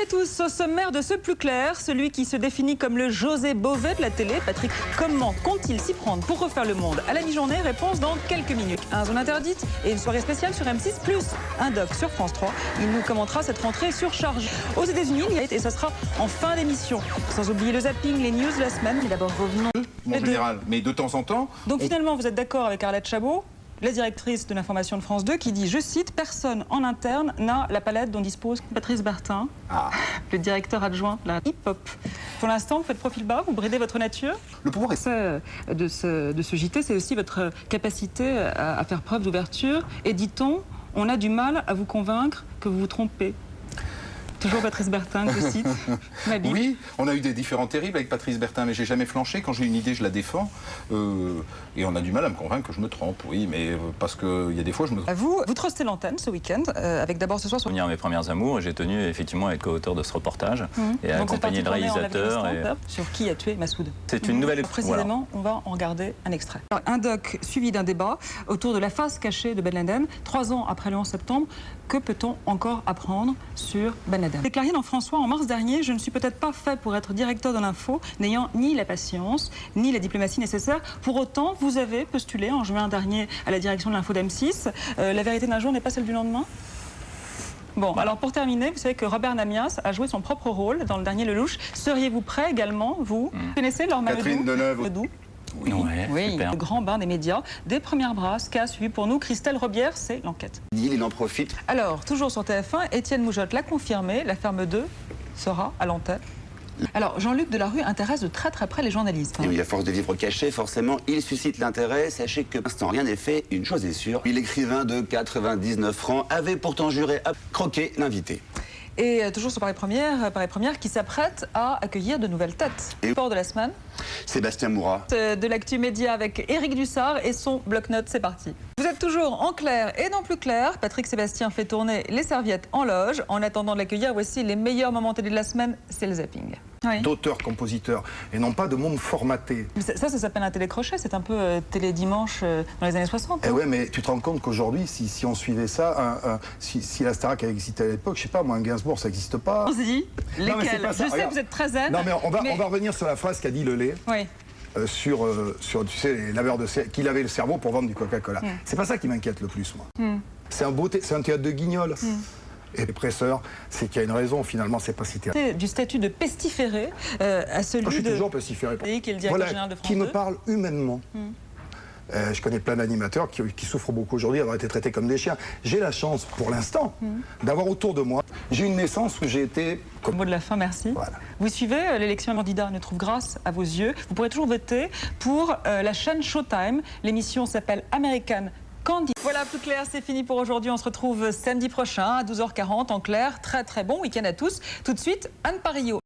à tous, au sommaire de ce Plus Clair, celui qui se définit comme le José Bové de la télé, Patrick, comment compte-t-il s'y prendre pour refaire le monde à la mi-journée? Réponse dans quelques minutes. Un Zone Interdite et une soirée spéciale sur M6, plus un doc sur France 3. Il nous commentera cette rentrée surchargée. Aux États-Unis, et ça sera en fin d'émission. Sans oublier le zapping, les news de la semaine. Mais d'abord, revenons. Mon général, mais de temps en temps... Donc finalement, vous êtes d'accord avec Arlette Chabot, la directrice de l'information de France 2, qui dit, je cite, « Personne en interne n'a la palette dont dispose Patrice Bertin, le directeur adjoint de la hip-hop. » Pour l'instant, vous faites profil bas, vous bridez votre nature. Le pouvoir est... De ce JT, c'est aussi votre capacité à faire preuve d'ouverture. Et dit-on, on a du mal à vous convaincre que vous vous trompez. Toujours Patrice Bertin, que je cite. Oui, on a eu des différends terribles avec Patrice Bertin, mais j'ai jamais flanché. Quand j'ai une idée, je la défends. Et on a du mal à me convaincre que je me trompe, oui, mais parce qu'il y a des fois, je me trompe. Vous trustez l'antenne ce week-end, avec d'abord ce soir... Pour venir à mes premières amours, j'ai tenu effectivement à être co-auteur de ce reportage et à accompagner le réalisateur. Sur qui a tué Massoud. C'est une nouvelle... Précisément, on va en regarder un extrait. Alors, un doc suivi d'un débat autour de la face cachée de Ben Laden. 3 ans après le 11 septembre, que peut-on encore apprendre sur Ben Laden? Déclaré dans François en mars dernier, je ne suis peut-être pas fait pour être directeur de l'info, n'ayant ni la patience, ni la diplomatie nécessaire. Pour autant, vous avez postulé en juin dernier à la direction de l'info d'M6. La vérité d'un jour n'est pas celle du lendemain? Bon, alors pour terminer, vous savez que Robert Namias a joué son propre rôle dans le dernier Lelouch. Seriez-vous prêt également, vous? Vous connaissez Laure Catherine Deneuve. Oui, super. Le grand bain des médias, des premières brasses qu'a suivi pour nous Christelle Robière, c'est l'enquête. Il en profite. Alors, toujours sur TF1, Étienne Moujotte l'a confirmé, la ferme 2 sera à l'antenne. Alors, Jean-Luc Delarue intéresse de très très près les journalistes. Et oui, à force de vivre caché, forcément, il suscite l'intérêt. Sachez que, pour l'instant, rien n'est fait. Une chose est sûre, l'écrivain de 99 francs avait pourtant juré à croquer l'invité. Et toujours sur Paris Première qui s'apprête à accueillir de nouvelles têtes. Et sport de la semaine. Sébastien Moura. De l'actu média avec Éric Dussard et son bloc-notes, c'est parti. Vous êtes toujours en clair et non plus clair. Patrick Sébastien fait tourner les serviettes en loge. En attendant de l'accueillir, voici les meilleurs moments télé de la semaine, c'est le zapping. Oui. D'auteurs, compositeurs, et non pas de monde formaté. Ça s'appelle un télécrochet, c'est un peu Télé-Dimanche dans les années 60. Eh ouais, mais tu te rends compte qu'aujourd'hui, si on suivait ça, si la Starac avait existé à l'époque, je sais pas, moi, un Gainsbourg, ça n'existe pas. On s'est dit, lesquels? Je sais Regarde. que vous êtes très zen. Non, mais on va revenir sur la phrase qu'a dit Lelay. Oui. Sur tu sais, les laveurs de cerveau, qu'il avait le cerveau pour vendre du Coca-Cola. C'est pas ça qui m'inquiète le plus, moi. C'est un théâtre de guignol. Et les presseurs, c'est qu'il y a une raison, finalement, c'est pas si théâtre. Du statut de pestiféré à celui je suis de... toujours pestiféré. Qui est le directeur général de France 2. Qui me parle humainement. Je connais plein d'animateurs qui souffrent beaucoup aujourd'hui d'avoir été traités comme des chiens. J'ai la chance, pour l'instant, d'avoir autour de moi... J'ai une naissance où j'ai été... Mot de la fin, merci. Voilà. Vous suivez l'élection candidat ne trouve grâce à vos yeux. Vous pourrez toujours voter pour la chaîne Showtime. L'émission s'appelle American Candidate. Voilà, Plus Clair, c'est fini pour aujourd'hui. On se retrouve samedi prochain à 12h40 en clair. Très très bon week-end à tous. Tout de suite, Anne Parillo.